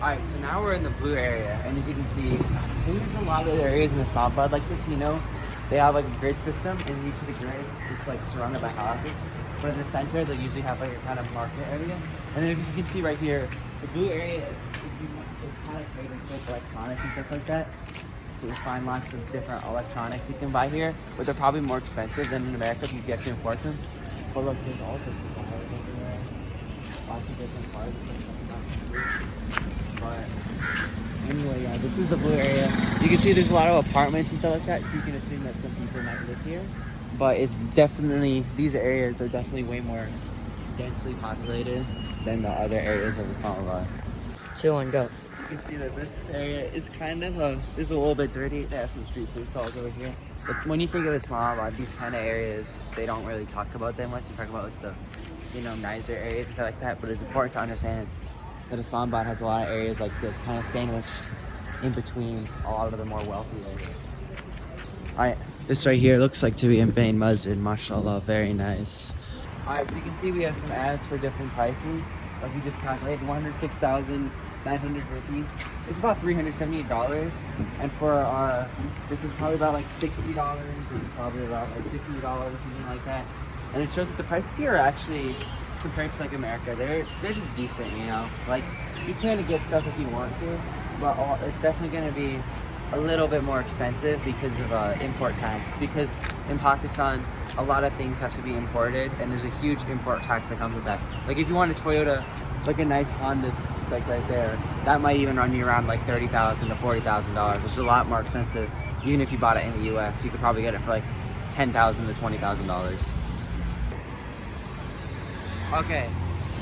Alright, so now we're in the blue area, and as you can see, there's a lot of areas in Islamabad like this, you know. They have like a grid system, and each of the grids, it's like surrounded by houses. But in the center, they usually have like a kind of market area. And then as you can see right here, the blue area is kind of great with like electronics and stuff like that. So you'll find lots of different electronics you can buy here, but they're probably more expensive than in America because you have to import them. But look, there's all sorts of cars over there. Lots of different cars. But anyway, yeah, this is the blue area. You can see there's a lot of apartments and stuff like that, so you can assume that some people might live here. But it's definitely, these areas are definitely way more densely populated than the other areas of Islamabad. Chill and go. You can see that this area is kind of is a little bit dirty. They have some street food stalls over here. But when you think of Islamabad, these kind of areas, they don't really talk about that much. They talk about like the, you know, nicer areas and stuff like that. But it's important to understand that Islamabad has a lot of areas like this, kind of sandwiched in between a lot of the more wealthy areas. Alright, this right here looks like to be a main masjid, mashallah, very nice. Alright, so you can see we have some ads for different prices. Like we just calculated 106,900 rupees. It's about $378. And for this is probably about like $60. This is probably about like $50 or something like that. And it shows that the prices here are actually, compared to like America, they're just decent, you know. Like you can get stuff if you want to, but it's definitely going to be a little bit more expensive because of import tax. Because in Pakistan, a lot of things have to be imported, and there's a huge import tax that comes with that. Like if you want a Toyota, like a nice Honda, like right there, that might even run you around like $30,000 to $40,000, which is a lot more expensive. Even if you bought it in the U.S., you could probably get it for like $10,000 to $20,000. Okay,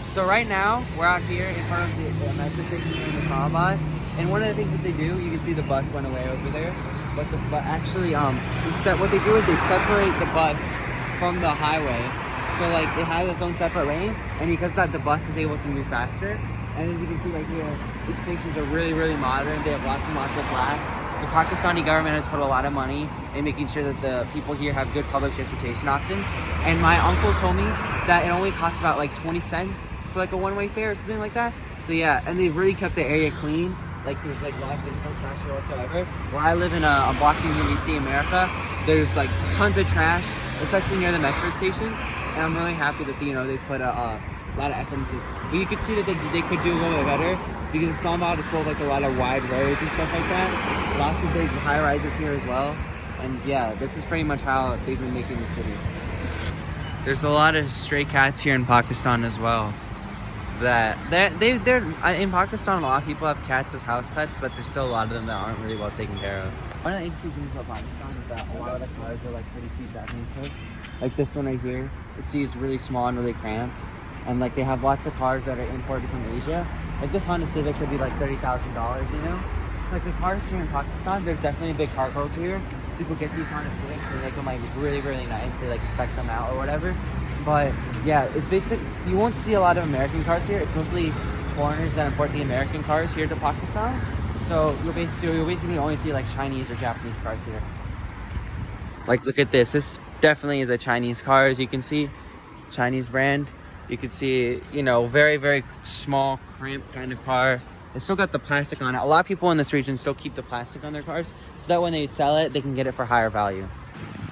so right now we're out here in front of the metro station here in Islamabad, and one of the things that they do, you can see the bus went away over there, but actually, what they do is they separate the bus from the highway, so like it has its own separate lane, and because of that, the bus is able to move faster. And as you can see right here, these stations are really, really modern. They have lots and lots of glass. The Pakistani government has put a lot of money in making sure that the people here have good public transportation options. And my uncle told me that it only costs about like 20 cents for like a one-way fare or something like that. So yeah, and they've really kept the area clean. Like there's no trash here whatsoever. Where I live in Washington DC, America, there's like tons of trash, especially near the metro stations. And I'm really happy that, you know, they've put a lot of effort into this. But you could see that they could do a little bit better, because Islamabad is full of like a lot of wide roads and stuff like that. Lots of big high rises here as well. And yeah, this is pretty much how they've been making the city. There's a lot of stray cats here in Pakistan as well. They're in Pakistan, a lot of people have cats as house pets, but there's still a lot of them that aren't really well taken care of. One of the interesting things about Pakistan is that a lot of the cars are like pretty cheap Japanese cars. Like this one right here, it's really small and really cramped. And like they have lots of cars that are imported from Asia. Like this Honda Civic could be like $30,000, you know? It's like the cars here in Pakistan, there's definitely a big car culture here. People get these Honda Civics and make them like really, really nice. They like spec them out or whatever. But yeah, it's basically, you won't see a lot of American cars here. It's mostly foreigners that import the American cars here to Pakistan. So you'll basically only see like Chinese or Japanese cars here. Like look at this. This definitely is a Chinese car, as you can see. Chinese brand. You can see, you know, very, very small, cramped kind of car. It's still got the plastic on it. A lot of people in this region still keep the plastic on their cars, so that when they sell it, they can get it for higher value.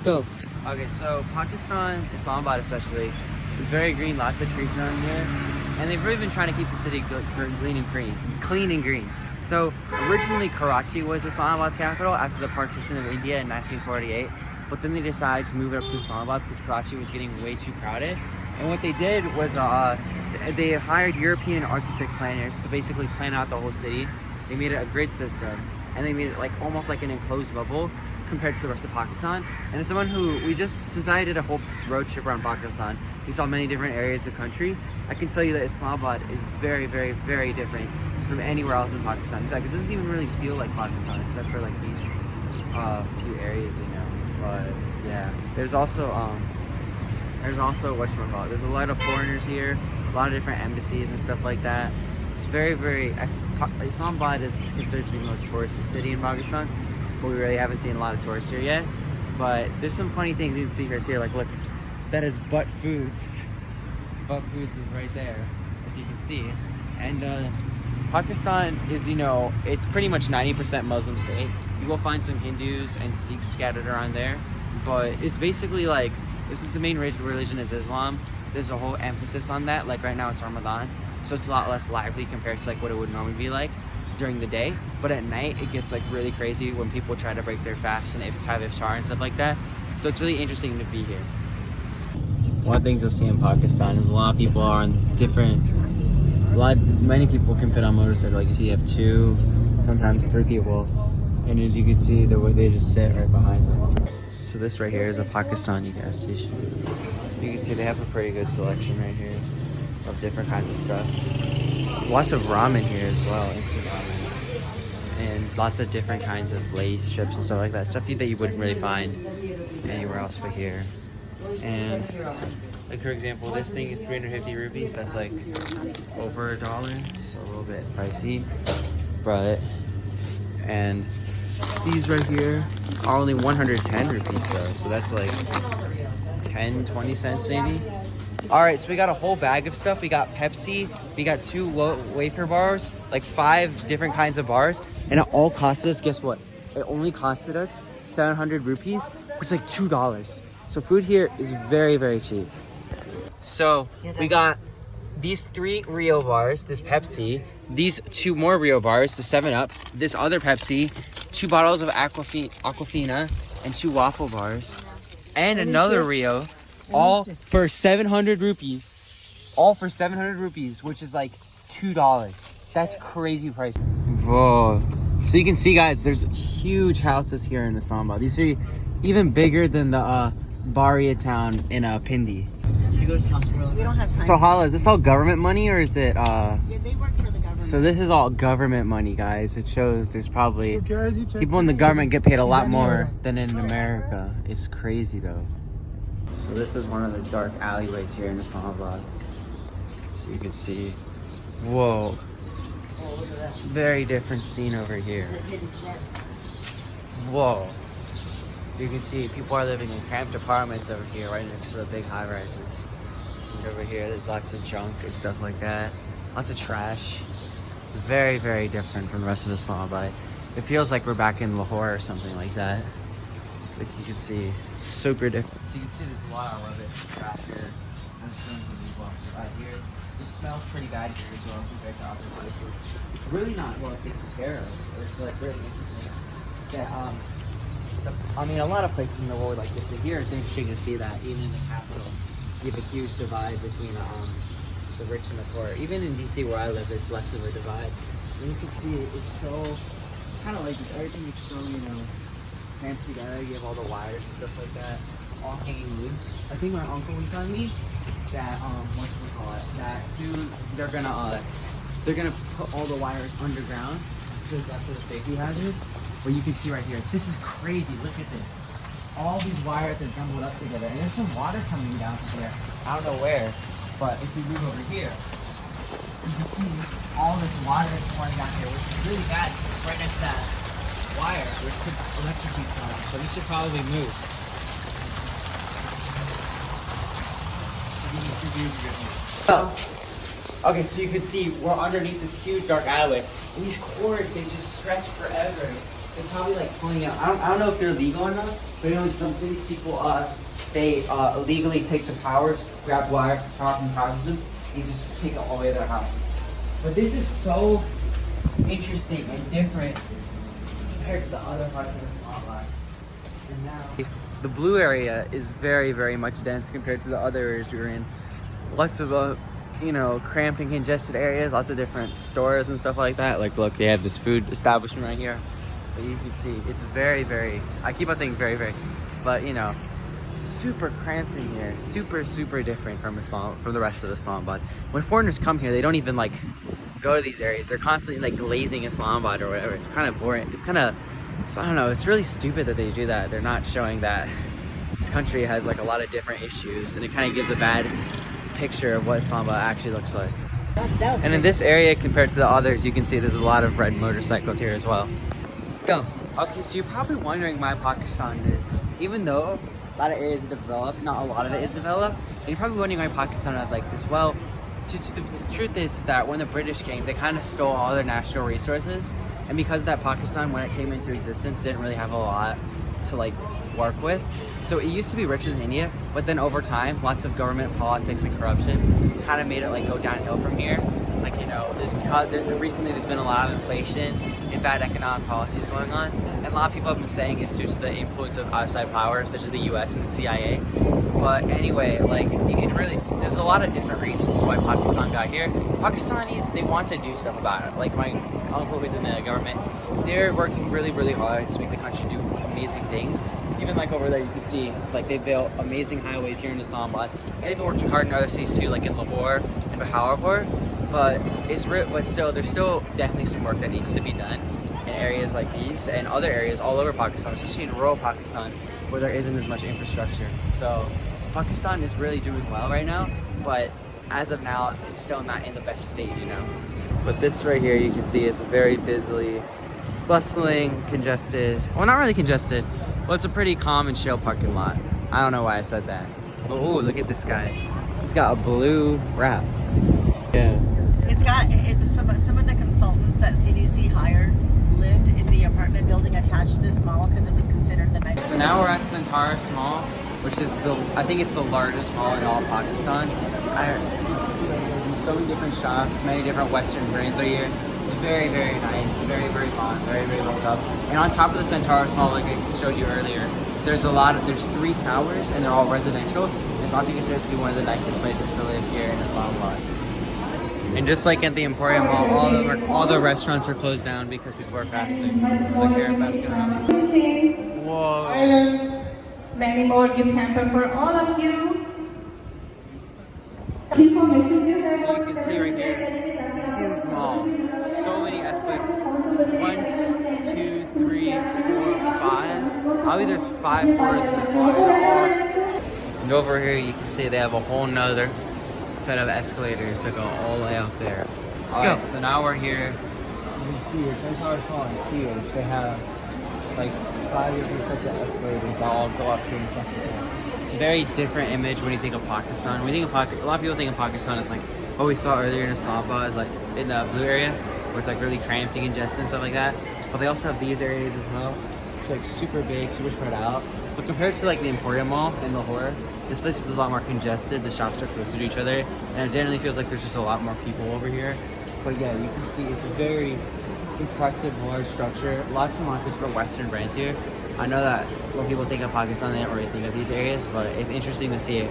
Go. Okay, so Pakistan, Islamabad especially, is very green, lots of trees around here. And they've really been trying to keep the city good, clean and green. So originally Karachi was Islamabad's capital after the partition of India in 1948. But then they decided to move it up to Islamabad because Karachi was getting way too crowded. And what they did was they hired European architect planners to basically plan out the whole city. They made it a grid system, and they made it like almost like an enclosed bubble compared to the rest of Pakistan. And as someone who since I did a whole road trip around Pakistan, we saw many different areas of the country. I can tell you that Islamabad is very, very, very different from anywhere else in Pakistan. In fact, it doesn't even really feel like Pakistan except for like these few areas, you know. But yeah, there's also whatchamacallit, there's a lot of foreigners here, a lot of different embassies and stuff like that. It's very, very, Islamabad is considered to be the most touristy city in Pakistan, but we really haven't seen a lot of tourists here yet. But there's some funny things you can see right here, like look, that is Butt Foods. Butt Foods is right there, as you can see. And Pakistan is, you know, it's pretty much 90% Muslim state. You will find some Hindus and Sikhs scattered around there, but it's basically like, since the main religion is Islam, there's a whole emphasis on that. Like right now it's Ramadan, so it's a lot less lively compared to like what it would normally be like during the day. But at night it gets like really crazy when people try to break their fast and have iftar and stuff like that. So it's really interesting to be here. One of the things you'll see in Pakistan is a lot of people are on different, many people can fit on motorcycle. Like you see, you have 2, sometimes 3 people, and as you can see, the way they just sit right behind them. So this right here is a Pakistani gas station. You can see they have a pretty good selection right here of different kinds of stuff. Lots of ramen here as well, instant ramen, and lots of different kinds of Lay's chips and stuff like that. Stuff that you wouldn't really find anywhere else but here. And like for example, this thing is 350 rupees. That's like over $1, so a little bit pricey. But and these right here are only 110 rupees though, so that's like 10-20 cents maybe. All right, so we got a whole bag of stuff. We got Pepsi, we got 2 wafer bars, like 5 different kinds of bars, and it all cost us, guess what? It only costed us 700 rupees, which is like $2. So food here is very, very cheap. So we got these 3 Rio bars, this Pepsi, these 2 more Rio bars, the 7-Up, this other Pepsi, 2 bottles of Aquafina, and 2 waffle bars, and another Rio, all for 700 rupees. All for 700 rupees, which is like $2. That's crazy price. Whoa. So you can see, guys, there's huge houses here in Islamabad. These are even bigger than the Baria town in Pindi. We don't have time. So Hala, is this all government money or is it Yeah, they work for the government. So this is all government money, guys. It shows there's probably people in the government get paid a lot more than in America. It's crazy though. So this is one of the dark alleyways here in Islamabad. So you can see, whoa, very different scene over here. Whoa. You can see people are living in cramped apartments over here right next to the big high rises. And over here there's lots of junk and stuff like that. Lots of trash. Very, very different from the rest of Islamabad. It feels like we're back in Lahore or something like that. Like you can see, super different. So you can see there's a lot of rubbish and trash here. Right here. It smells pretty bad here as well compared to other places. It's really not well taken care of. It's like really interesting that I mean, a lot of places in the world like this, but here it's interesting to see that even in the capital, you have a huge divide between the rich and the poor. Even in DC where I live, it's less of a divide. And you can see it's so kind of like this. Everything is so, you know, cramped together. You have all the wires and stuff like that, all hanging loose. I think my uncle was telling me that that soon they're gonna put all the wires underground because that's a safety hazard. But you can see right here, this is crazy. Look at this. All these wires are jumbled up together, and there's some water coming down from here. I don't know where, but if we move over here, you can see all this water is pouring down here, which is really bad. It's right next to that wire, which could electrocute someone. So we should probably move. Okay, so you can see we're underneath this huge dark alleyway. And these cords, they just stretch forever. They're probably like pulling out. I don't know if they're legal or not, but you know in some cities people they illegally take the power, grab wire, power from the power system, and just take it all the way to their house. But this is so interesting and different compared to the other parts of Islamabad. And now the blue area is very, very much dense compared to the other areas we were in. Lots of you know, cramping, congested areas, lots of different stores and stuff like that. Like, look, they have this food establishment right here. But you can see, it's very, very, I keep on saying very, very, but you know, super cramped in here. Super, super different from the rest of Islamabad. When foreigners come here, they don't even like go to these areas. They're constantly like glazing Islamabad or whatever. It's kind of boring. It's kind of, I don't know, it's really stupid that they do that. They're not showing that this country has like a lot of different issues, and it kind of gives a bad picture of what Islamabad actually looks like. And in this area compared to the others, you can see there's a lot of red motorcycles here as well. Go. Okay, so you're probably wondering why Pakistan is, even though a lot of areas are developed, not a lot of it is developed, and you're probably wondering why Pakistan is like this. Well, the truth is that when the British came, they kind of stole all their national resources, and because of that, Pakistan, when it came into existence, didn't really have a lot to like work with. So it used to be richer than India, but then over time, lots of government politics and corruption kind of made it like go downhill from here. Like, you know, recently there's been a lot of inflation and bad economic policies going on, and a lot of people have been saying it's due to the influence of outside powers such as the US and the CIA. But anyway, like, you can really, there's a lot of different reasons as to why Pakistan got here. Pakistanis, they want to do stuff about it. Like my uncle who's in the government, they're working really, really hard to make the country do amazing things. Even like over there, you can see like they built amazing highways here in Islamabad, and they've been working hard in other cities too, like in Lahore and Bahawalpur. But there's still definitely some work that needs to be done in areas like these and other areas all over Pakistan, especially in rural Pakistan, where there isn't as much infrastructure. So Pakistan is really doing well right now, but as of now, it's still not in the best state, you know. But this right here, you can see, is a very busy, bustling, congested. Well, not really congested. Well, it's a pretty calm and chill parking lot. I don't know why I said that. But ooh, look at this guy. He's got a blue wrap. Yeah. It was some of the consultants that CDC hired lived in the apartment building attached to this mall because it was considered the nicest. So now we're at Santaris Mall, which is I think it's the largest mall in all Pakistan. There's so many different shops, many different Western brands are here. Very, very nice, very, very modern, very, very built up. And on top of the Santaris Mall, like I showed you earlier, there's 3 towers and they're all residential. It's often considered to be one of the nicest places to live here in Islamabad. And just like at the Emporium Mall, all the restaurants are closed down because people are fasting. Look here, fasting. Whoa. Ireland, many more gift hamper for all of you. So you can see right here, huge mall. So many escalators. 1, 2, 3, 4, 5. Probably there's 5 floors in this mall. And over here you can see they have a whole nother set of escalators that go all the way up there. Alright, so now we're here. You can see your Santaris Mall is huge. They have like 5 different sets of escalators that all go up here and stuff like that. It's a very different image when you think of Pakistan. When you think of a lot of people think of Pakistan as like what we saw earlier in Islamabad, like in the blue area, where it's like really cramped and congested and stuff like that. But they also have these areas as well. It's like super big, super spread out. But compared to like the Emporium Mall in Lahore, this place is a lot more congested. The shops are closer to each other, and it generally feels like there's just a lot more people over here. But yeah, you can see it's a very impressive, large structure. Lots and lots of different Western brands here. I know that when people think of Pakistan, they don't really think of these areas, but it's interesting to see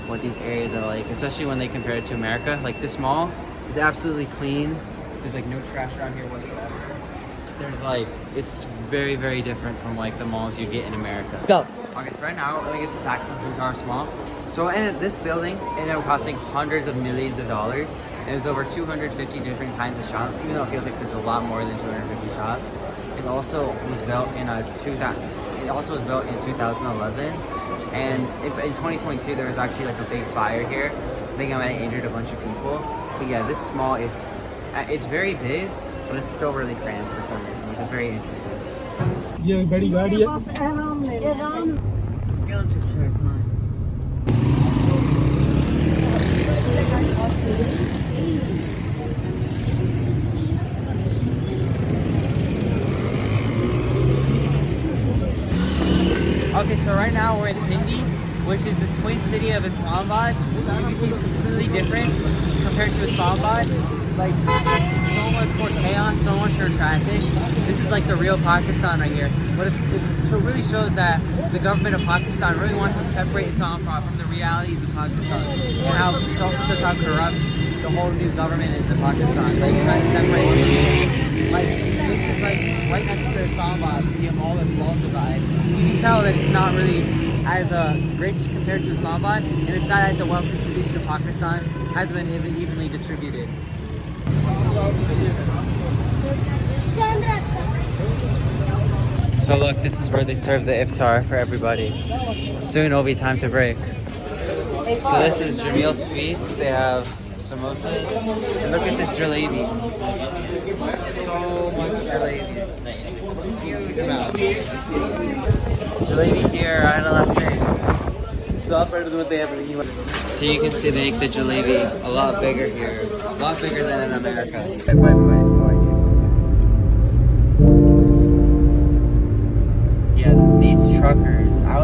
what these areas are like, especially when they compare it to America. Like this mall is absolutely clean. There's like no trash around here whatsoever. There's like, it's very, very different from like the malls you get in America. Go. Okay, so right now, I think it's back to the Santaris Mall. So this building ended up costing hundreds of millions of dollars. And there's over 250 different kinds of shops, even though it feels like there's a lot more than 250 shops. It also was built in 2011. And in 2022, there was actually like a big fire here. I think I might have injured a bunch of people. But yeah, this mall it's very big, but it's still really cramped for some reason, which is very interesting. ये बड़ी गाड़ी है Okay, so right now we're in Hindi, which is the twin city of Islamabad. You can see it's completely different compared to Islamabad. Like, so much more chaos, so much more traffic. This is like the real Pakistan right here. But it really shows that the government of Pakistan really wants to separate Islamabad from the realities of Pakistan. And how it also shows how corrupt the whole new government is in Pakistan. Like, trying to separate it. Like, this is like right next to Islamabad, the mall that's well divided. You can tell that it's not really as rich compared to Islamabad, and it's not that the wealth distribution of Pakistan hasn't been evenly distributed. So look, this is where they serve the iftar for everybody. Soon it'll be time to break. So this is Jamil Sweets. They have samosas. And look at this jalebi. So much jalebi. Huge amounts. Jalebi here, I don't know last name. What's up? So you can see they make the jalebi a lot bigger here, a lot bigger than in America. Yeah, these truckers.